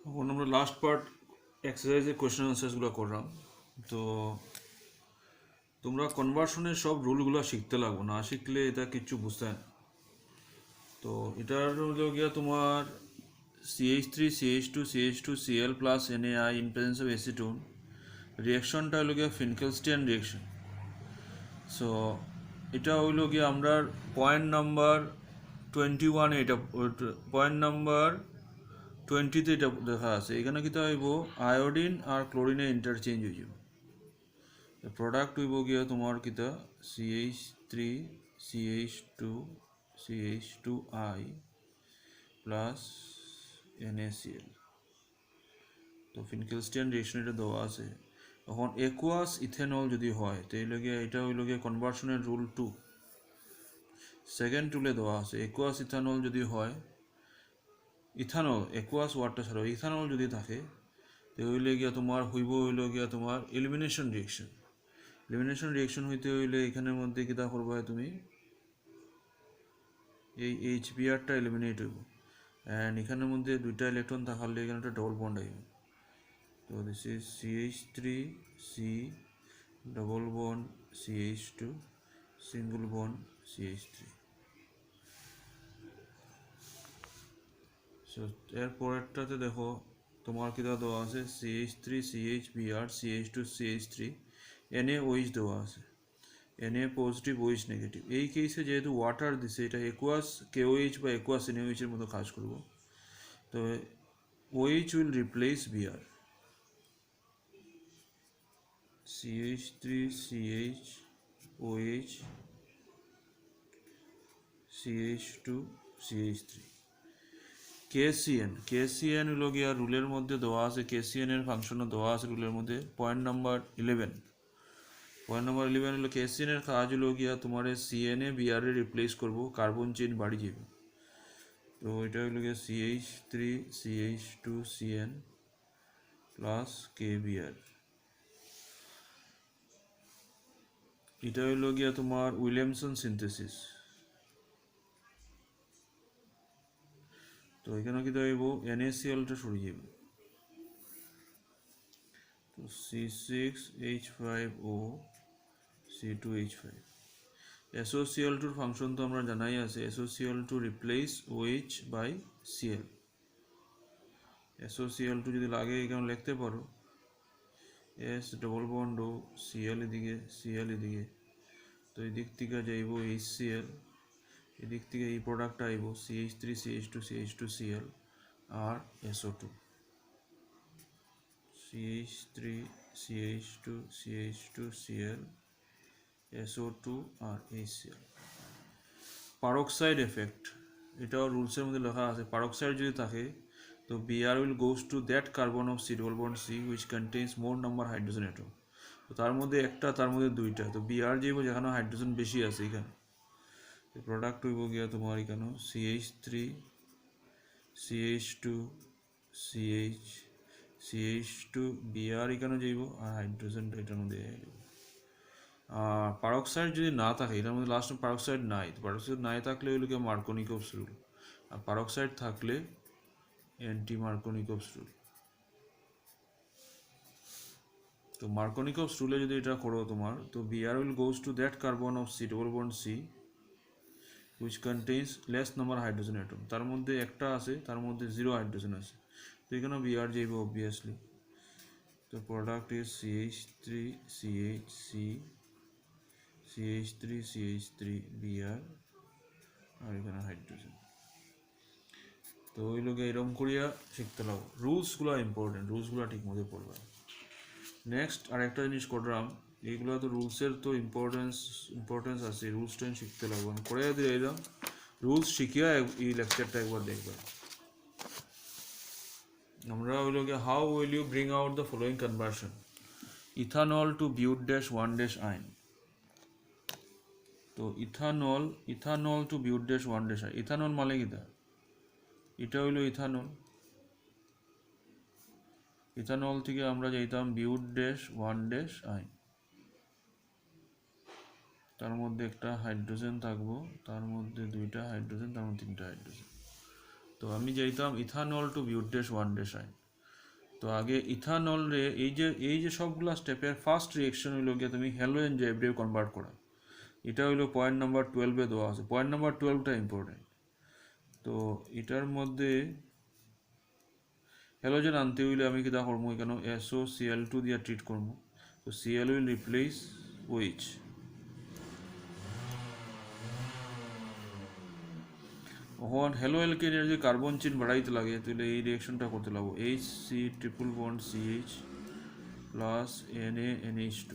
এখন আমরা last part এক্সারসাইজের question আনসার্সগুলো করলাম। তো তোমরা কনভার্সনের সব রুলগুলো শিখতে লাগবো, না শিখলে এটা কিচ্ছু বুঝতে না। তো এটার হলো গিয়া তোমার CH3 CH2 CH2 Cl plus NaI in presence of acetone রিয়াকশনটা হলো গিয়া ফিনকেলস্টিয়ান রিয়াকশন। সো এটা হইল গিয়ে আমরা পয়েন্ট নাম্বার 21 এটা পয়েন্ট নাম্বার 20তে এটা দেখা আছে। এখানে কিতা হইব আয়োডিন আর ক্লোরিনে ইন্টারচেঞ্জ হয়ে যাব। প্রোডাক্ট হইব গিয়া তোমার কিতা CH3CH2CH2I প্লাস NaCl। তো ফিনকেলস্টিয়ান রিয়েকশন এটা দেওয়া আছে। এখন একুয়াস ইথেনল যদি হয় তাহলে গিয়ে এটা হইল গিয়ে কনভার্সনের রুল 2 সেকেন্ড রুলে দেওয়া আছে। একুয়াস ইথানল যদি হয়, ইথানল একুয়াস ওয়াটার ছাড়া ইথানল যদি থাকে তাহলে গিয়া তোমার হইল গিয়া তোমার এলিমিনেশন রিয়েকশন। এলিমিনেশন রিয়েকশন হইতে হইলে এখানের মধ্যে কিতা করবা তুমি, এই HBrটা এলিমিনেট হইব অ্যান্ড এখানের মধ্যে দুইটা ইলেকট্রন থাকলে এখানে একটা ডবল বন্ড আইব। তো this is CH3C double bond CH2 single bond CH3। So এরপরেরটাতে দেখো তোমার কিতা দেওয়া আছে CH3CHBr CH2CH3 NaOH দেওয়া আছে, Na পজিটিভ OH নেগেটিভ। এই কেসে যেহেতু ওয়াটার দিছে এটা একুয়াস KOH বা একুয়াস NaOH এর মতো কাজ করব। তো OH will replace Br, CH3CHOH CH2CH3 KCN হলো গিয়া রুলের মধ্যে দেওয়া আছে। KCN এর ফাংশনও দেওয়া আছে রুলের মধ্যে। পয়েন্ট নাম্বার 11 হলো KCN এর কাজ হলো গিয়া তোমার CNA Br এ রিপ্লেস করবো, কার্বন চেইন বাড়ি যাবে। তো এটা হলো গিয়া CH3CH2CN প্লাস KBr। এটা হলো গিয়া তোমার উইলিয়ামসন সিনথেসিস। তো এখানে কি দেব NaClটা সরে যাবে। তো C6H5O C2H5। SOCl2 ফাংশন তো আমরা জানাই আছে, SOCl2 replace OH by Cl। SOCl2 যদি লাগে এখানে লিখতে পারো S ডবল বন্ড ও Cl এদিকে Cl এদিকে। তো এই দিক থেকে যাইব HCl, এদিক থেকে এই প্রোডাক্টটা আইব CH3CH2CH2Cl আর SO2 CH3CH2CH2Cl SO2 আর HCl। পারক্সাইড এফেক্ট এটাও রুলসের মধ্যে লেখা আছে। পারক্সাইড যদি থাকে তো Br will goes to that carbon of C double bond C which contains more number hydrogen atom। তো তার মধ্যে একটা, তার মধ্যে দুইটা। তো Br যাইব যেখানে হাইড্রোজেন বেশি আছে এখানে। প্রোডাক্ট হইব গিয়া তোমার এখানে CH3CH2CH2 Br এখানে যাইব আর হাইড্রোজেনটা এটার মধ্যে যাইব। আর পারক্সাইড যদি না থাকে এটার মধ্যে লাস্ট পারক্সাইড নাই, পারক্সাইড নাই থাকলে হইল গিয়া মার্কোনিকভস রুল, আর পারক্সাইড থাকলে অ্যান্টি মার্কোনিকভস রুল। তো মার্কোনিকভস রুলে যদি এটা করো তোমার, তো Br will goes to that carbon of C double bond C which contains less number hydrogen atom। তার মধ্যে একটা আছে, তার মধ্যে 0 হাইড্রোজেন আছে। তো এখানে Br যাইব অবভিয়াসলি। তো প্রোডাক্ট ইজ CH3CH3Br আর এখানে হাইড্রোজেন। তো ওই লোকে এরকম করিয়া শিখতে লাগো। রুলসগুলো ইম্পর্টেন্ট, রুলসগুলো ঠিক মতো পড়বে। নেক্সট আরেকটা জিনিস করলাম, এইগুলো তো রুলসের তো ইম্পর্টেন্স আছে, রুলসটা শিখতে লাগবে। আমি করে দিয়ে এলাম, রুলস শিখিয়া এই লেকচারটা একবার দেখবে। আমরা হইল গিয়ে how will you bring out the following conversion, ethanol to বিউট-1-আইন। তো ইথানল টু বিউট-1-আইন, ইথানল মানে কিটা, এটা হইল ইথানল থেকে আমরা যাইতাম বিউট-1-আইন। তার মধ্যে একটা হাইড্রোজেন থাকবো, তার মধ্যে দুইটা হাইড্রোজেন, তার মধ্যে তিনটা হাইড্রোজেন। তো আমি যাইতাম ইথানল টু বিউট-1-আইন। তো আগে ইথানল রে এই যে সবগুলা স্টেপের ফার্স্ট রিয়েকশন হইল গিয়ে তুমি হ্যালোজেন জেব্রিয়ে কনভার্ট করা। এটা হইলো পয়েন্ট নাম্বার 12-এ দেওয়া আছে। পয়েন্ট নাম্বার 12টা ইম্পর্টেন্ট। তো এটার মধ্যে হ্যালোজেন আনতে হইলে আমি কিতা করবো, এখানে SOCl2 দিয়ে ট্রিট করবো। তো Cl উইল রিপ্লেস OH। এখন হ্যালো অ্যালকেনের যদি কার্বন চেইন বাড়াইতে লাগে তাহলে এই রিয়েকশনটা করতে লাগবো, HC triple bond CH plus NaNH2।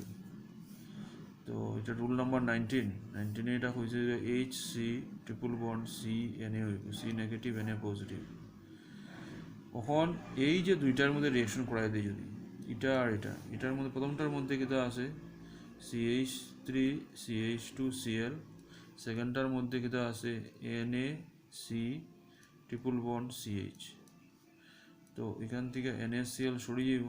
তো এটা রুল নাম্বার 19 এটা হয়েছে যে HC ট্রিপল বন্ড CNA হইব, C নেগেটিভ Na পজিটিভ। এখন এই যে দুইটার মধ্যে রিয়েকশন করাই দিই যদি এটা আর এটার মধ্যে প্রথমটার মধ্যে কিতা আছে CH3 CH2Cl, সেকেন্ডটার মধ্যে কিতা আছে NaC ট্রিপল বন্ড CH। তো এখান থেকে NaCl সরিয়ে যাব,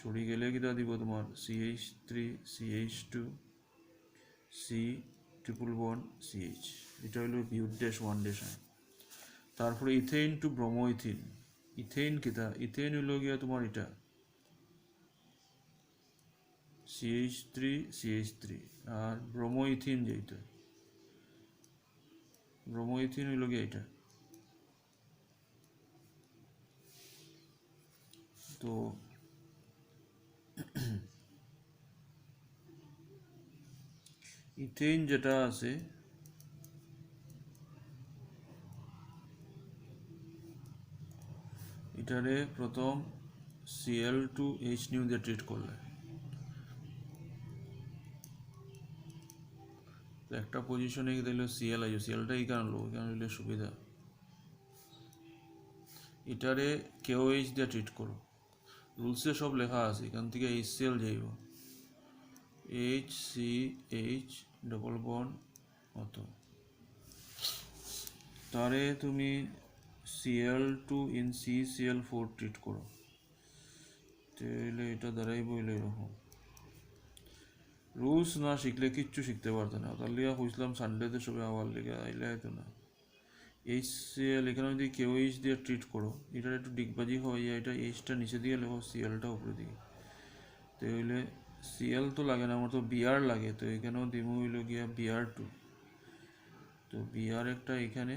সরিয়ে গেলে কিতা দিব তোমার CH3 CH2 C triple bond CH। এটা হলো বিউট-1 আয়ন। তারপরে ইথেইন টু ব্রোমোইথিন। ইথেইন কিতা, ইথেইন হইল গিয়া তোমার এটা CH3 CH3 আর ব্রোমোইথিন যেটা ব্রোমোইথিন হইল গিয়া এটা। তো ইথেইন যেটা আছে এটারে প্রথম Cl2H নিউ দিয়ে ট্রিট করলে তো একটা পজিশনে দিল Cl আইও, Clটা এই কারণ লোক, এখানে হইলে সুবিধা। এটারে KOH দিয়ে ট্রিট করো, রুলসে সব লেখা আছে, এখান থেকে HCl যাইব HCH ডবল বন্ড মতো, তারে তুমি Cl2 ইন CCl4 ট্রিট করো, তাহলে এটা দাঁড়াইব হইলে এরকম। রুলস না শিখলে কিচ্ছু শিখতে পারতো না, তার লিগা কইছিলাম সানডেতে সবে আবার লেগে আইলে হয়তো না। HCl এখানে যদি KOH দিয়ে ট্রিট করো, এটার একটু ডিগবাজি হয়, এটা Hটা নিচে দিয়ে লেখো, Clটা উপরে দিকে, তো হইলে Cl তো লাগে না, আমার তো Br লাগে, তো এখানেও দিমু হইল গিয়া Br2। তো Br একটা এখানে,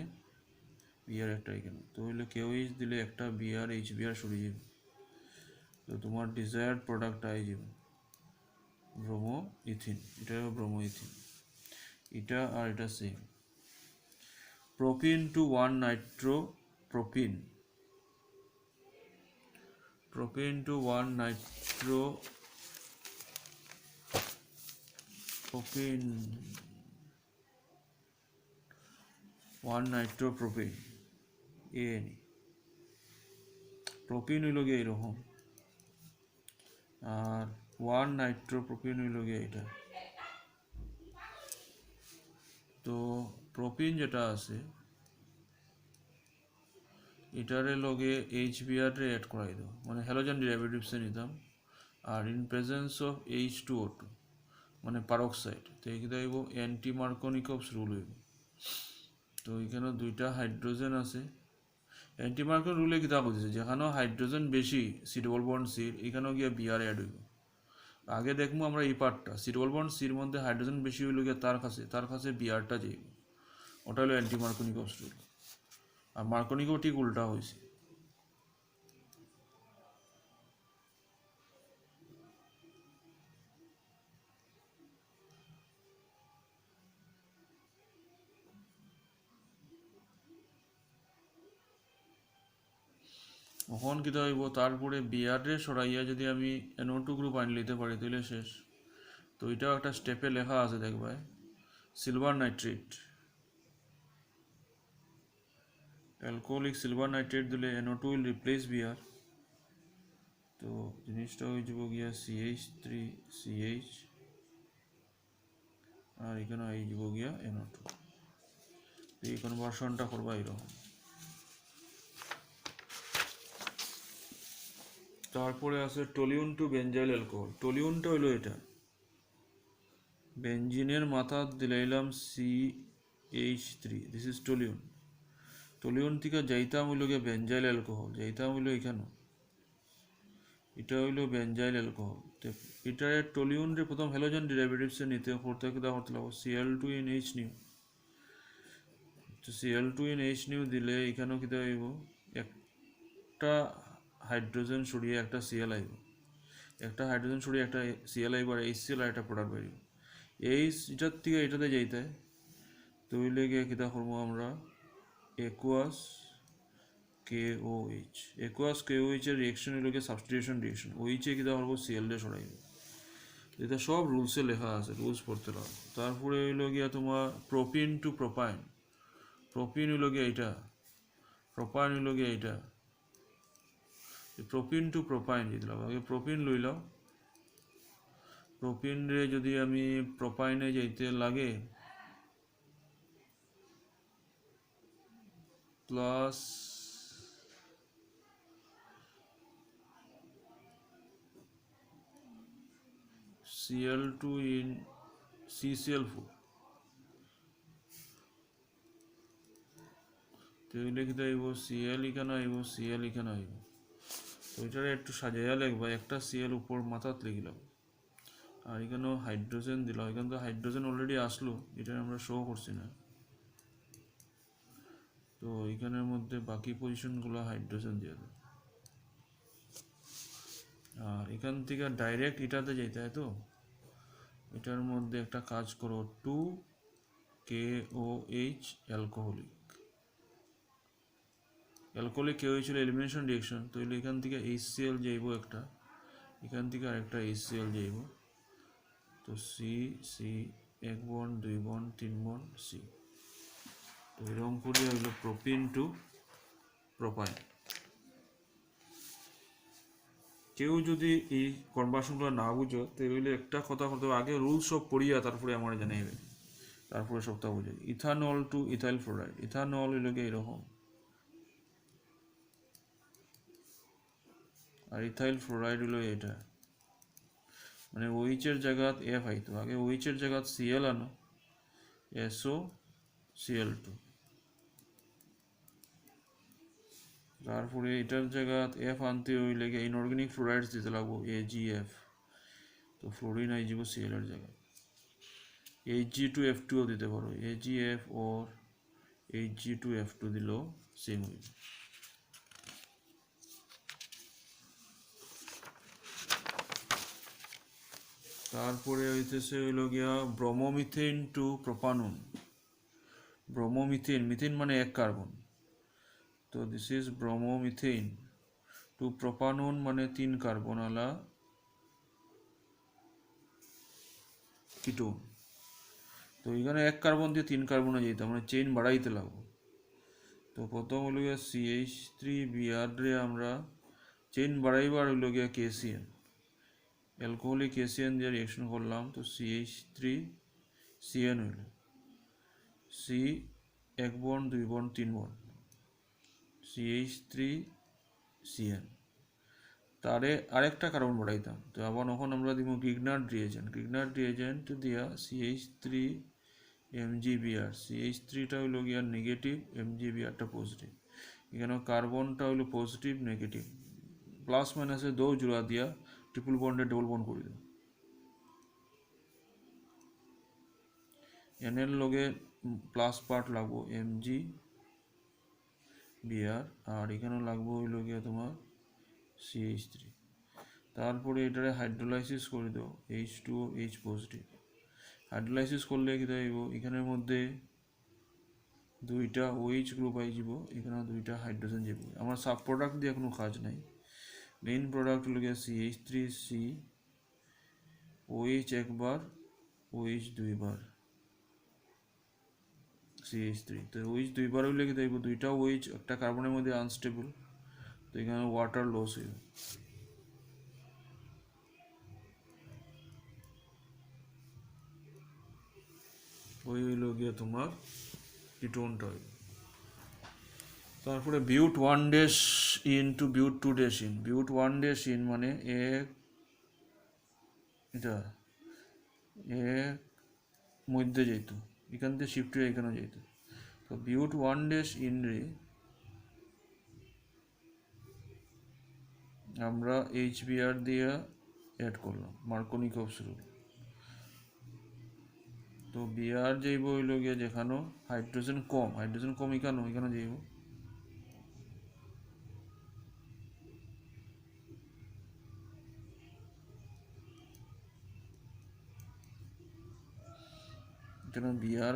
Br একটা এখানে, তো হইলে KOH দিলে একটা Br HBr সরে যাবে, তো তোমার ডিজায়ার্ড প্রোডাক্ট আই যাবে ব্রোমো ইথিন। এটা ব্রোমো ইথিন, এটা আর এটা same. Propene to 1 nitropropene, propene to 1 nitropropene 1 nitropropene ANE। Propene হইল গিয়ে এরকম আর 1 নাইট্রোপ্রোপিন হইল গিয়ে এটা। তো প্রোপিন যেটা আছে এটারে লগে HBr রে অ্যাড করাই দাও, মানে হ্যালোজেন ডেরিভেটিভসে নিতাম, আর ইন প্রেজেন্স অফ H2O2 মানে পারক্সাইড, তো এইটা হইব অ্যান্টি মার্কনিকভস রুল হইব। তো এখানে দুইটা হাইড্রোজেন আছে, অ্যান্টি মার্কন রুলে কিতা বুঝেছে, যেখানেও হাইড্রোজেন বেশি সি ডবল বন্ড সির, এখানেও গিয়া Br অ্যাড হইব। আগে দেখবো আমরা এই পার্টটা, সি ডবল বন্ড সির মধ্যে হাইড্রোজেন বেশি হইল গিয়া তার কাছে Brটা যাইব, ওটা হলো অ্যান্টি মার্কনিকভস রুল। আর মার্কনিকও ঠিক উল্টা হয়েছে। এখন কিতা হইব, তারপরে Br রে সরাইয়া যদি আমি NO2 গ্রুপ আনি লিতে পারি তাহলে শেষ। তো এটাও একটা স্টেপে লেখা আছে দেখবা, silver nitrate, alcoholic silver nitrate দিলে NO2 উইল রিপ্লেস Br। তো জিনিসটা হয়ে যাব গিয়া CH3CH আর এখানে হয়ে যাব গিয়া NO2। এই কনভার্সনটা করবা এরকম। তারপরে আছে টলিউন টু বেঞ্জাইল অ্যালকোহল। টলিউনটা হইলো এটা, বেঞ্জিনের মাথা দিলাইলাম CH3, দিস ইজ টলিউন। টলিউন থেকে যাইতাম হইল গিয়ে বেঞ্জাইল অ্যালকোহল, যাইতাম হইলো এখানে এটা হইলো বেঞ্জাইল অ্যালকোহল। তো এটার টলিউন রে প্রথম হ্যালোজেন ডেরিভেটিভস নিতে করতে করতে লাগবে Cl2 in H নিউ। তো Cl2 in H নিউ দিলে এখানেও কি হইব, একটা হাইড্রোজেন সরিয়ে একটা Cl আইব, একটা হাইড্রোজেন সরিয়ে একটা Cl আইব, আর HCl আর একটা প্রোডাক্ট বেরিব। এটার থেকে এটাতে যাইতে তো হইলে গিয়ে কিতা করবো আমরা একুয়াস KOH। একুয়াস KOH এর রিয়েকশন হইল গিয়ে সাবস্টিটিউশন রিয়েকশন, ওইচে কিতা করবো Cl রে সরাইব। এটা সব রুলসে লেখা আছে, রুলস পড়তে লাগবে। তারপরে হইল গিয়া তোমার প্রোপিন টু প্রোপাইন। প্রোপিন হইল গিয়া এটা, প্রোপাইন হইল গিয়া এটা। প্রোপিন টু প্রোপাইন যেতে লাগবে, আগে প্রোপিন লইলাম, প্রোপিন রে যদি আমি প্রোপাইনে যাইতে লাগে প্লাস Cl2 in CCl4, তো এগুলো কি আইব Cl এখানে আইব, Cl এখানে আইব। তো এটারে একটু সাজাইয়া লিখবা, একটা Cl উপর মাথাত লিখলাম, আর এখানেও হাইড্রোজেন দিলাম। এখানে তো হাইড্রোজেন অলরেডি আসলো, এটা আমরা শো করছি না। তো এখানের মধ্যে বাকি পজিশনগুলো হাইড্রোজেন দিয়ে দেব, আর এখান থেকে ডাইরেক্ট এটাতে যেতে হয়। তো এটার মধ্যে একটা কাজ করো, 2KOH অ্যালকোহলিক। অ্যালকোহলিক KOH হলো এলিমিনেশন রিয়েকশন, তো এখান থেকে HCl যাইব একটা, এখান থেকে আরেকটা HCl যাইব। তো C 1 bond 2 bond 3 bond C। তো এরকম করে হইল প্রোপিন টু প্রোপাইন। কেউ যদি এই কনভার্সনগুলো না বুঝো তাহলে একটা কথা করতে হবে, আগে রুলস সব পড়িয়া তারপরে আমার জানাইবে, তারপরে সবটা বুঝে। Ethanol to ethyl fluoride. Ethanol হইল গিয়ে এরকম, আর ইথাইল ফ্লোরাইড হইল এটা। মানে OH এর জায়গাত F আইতো, আগে OH এর জায়গাত Cl আনো, SOCl2। তারপরে এটার জায়গাত F আনতে হইলে গিয়ে ইনঅর্গানিক ফ্লোরাইডস দিতে লাগবো, AgF। তো ফ্লোরিন আই যাব Cl এর জায়গায়। Hg2F2 দিতে পারো, AgF or Hg2F2 দিলেও সেম হইবে। তারপরে হইতেছে হইল গিয়া ব্রোমোমিথেন টু প্রোপানন। ব্রোমোমিথেন, মিথেন মানে এক কার্বন, তো দিস ইজ ব্রোমোমিথেন টু প্রোপানন মানে 3 কার্বন আলা কিটোন। তো এখানে এক কার্বন দিয়ে 3 কার্বনে যেতে মানে চেইন বাড়াইতে লাগবো। তো প্রথম হইল গিয়া CH3Br রে আমরা চেইন বাড়াইবার হইল গিয়া KCN, অ্যালকোহলিক KCN দিয়ে রিয়েকশন করলাম, তো CH3CN হইল C 1 bond 2 bond 3 bond CH3CN। তারে আরেকটা কার্বন বাড়াইতাম, তো আবার এখন আমরা দিব গ্রিগনার্ড রিয়েজেন্ট। গ্রিগনার্ড রিয়েজেন্ট দিয়া CH3MgBr, CH3টা হইল গিয়া নেগেটিভ, MgBrটা পজিটিভ। এখানে কার্বনটা হইল পজিটিভ নেগেটিভ, প্লাস মাইনাসে দো জোড়া দিয়া ট্রিপল বন্ডে ডবল বন্ড করে দেব। এনের লগে প্লাস পার্ট লাগবো MgBr, আর এখানেও লাগবো হইল গিয়া তোমার CH3। তারপরে এটারে হাইড্রোলাইসিস করে দেবো, H2OH পজিটিভ। হাইড্রোলাইসিস করলে কি দেব, এখানের মধ্যে 2টা OH গ্রুপ আই যাব, এখানে 2টা হাইড্রোজেন যাব। আমার সাব প্রোডাক্ট দিয়ে কোনো কাজ নাই, মেইন প্রোডাক্ট হলো গিয়ে CH3C, OH একবার, OH দুইবার, CH3। তো OH দুইবার হইলে কি দেব, 2টা OH একটা কার্বনের মধ্যে আনস্টেবল, তো এখানে ওয়াটার লস হইব। ওই হইল গিয়ে তোমার কিটোনটা হইল। তারপরে but 1 dash yne to but 2 dash yne. But 1 dash yne মানে এটা মধ্যে যেত, এখান থেকে শিফট হয়ে এখানে যেত। তো বিউট 1 ড্যাশ ইন রে আমরা HBr দিয়ে অ্যাড করলাম মার্কনিকভস রুল। তো বিআর যাইব হইল গিয়ে যেখানে হাইড্রোজেন কম এখানে যাইব এখানে বিআর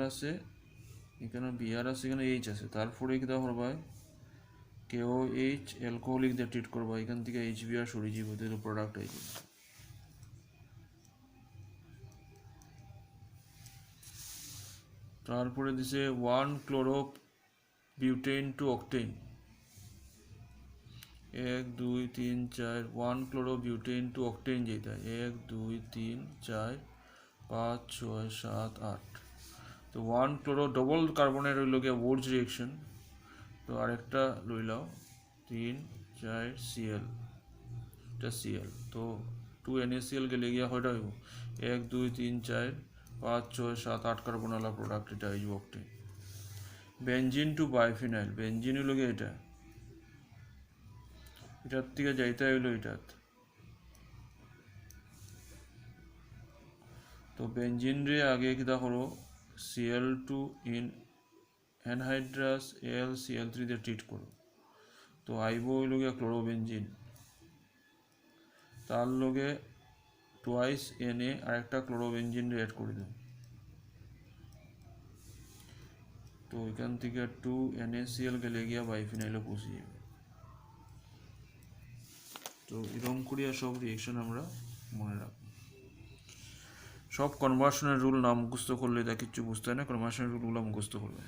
আছে এখানে এইচ আছে, তারপরে কি দেওয়া হবে KOH অ্যালকোহলিক দিয়ে ট্রিট করবা, এখান থেকে HBr সরে যাব, তো প্রোডাক্ট আই যাবে। তারপরে দিছে 1 ক্লোরোবিউটেন টু অক্টেন, 1 2 3 4 1 ক্লোরোবিউটেন টু অক্টেন যেটা 1 2 3 4 5 6 7 8। তো 1 ক্লোরো ডবল কার্বনের রইল গিয়ে ওর্জ রিয়েকশন, তো আরেকটা লইলাও 3 4 Cl, এটা Cl, তো 2 NaCl গেলে গিয়া কয়টা হইব 1 2 3 4 5 6 7 8 কার্বন वाला প্রোডাক্ট, এটা হইব octane. Benzene to biphenyl, benzene হইল গিয়ে এটার থেকে যাইতে হইল এটাত, তো বেনজিন রে আগে কিতা করো Cl2 ইন অ্যানহাইড্রাস AlCl3 দিয়ে ট্রিট করো, তো আইব হইল গিয়া ক্লোরোবেনজিন, তার লগে টুয়াইস Na আর একটা ক্লোরোবেনজিন রে অ্যাড করে দাও, তো এখান থেকে 2 NaCl গেলে গিয়া বাইফিনাইলে পৌঁছে যাবে। তো এরকম করিয়া সব রিয়েকশন আমরা মনে রাখবো। সব কনভার্সনের রুল না মুখস্থ করলে তা কিচ্ছু বুঝতে হয় না, কনভার্সনের রুলগুলো মুখস্থ করবে।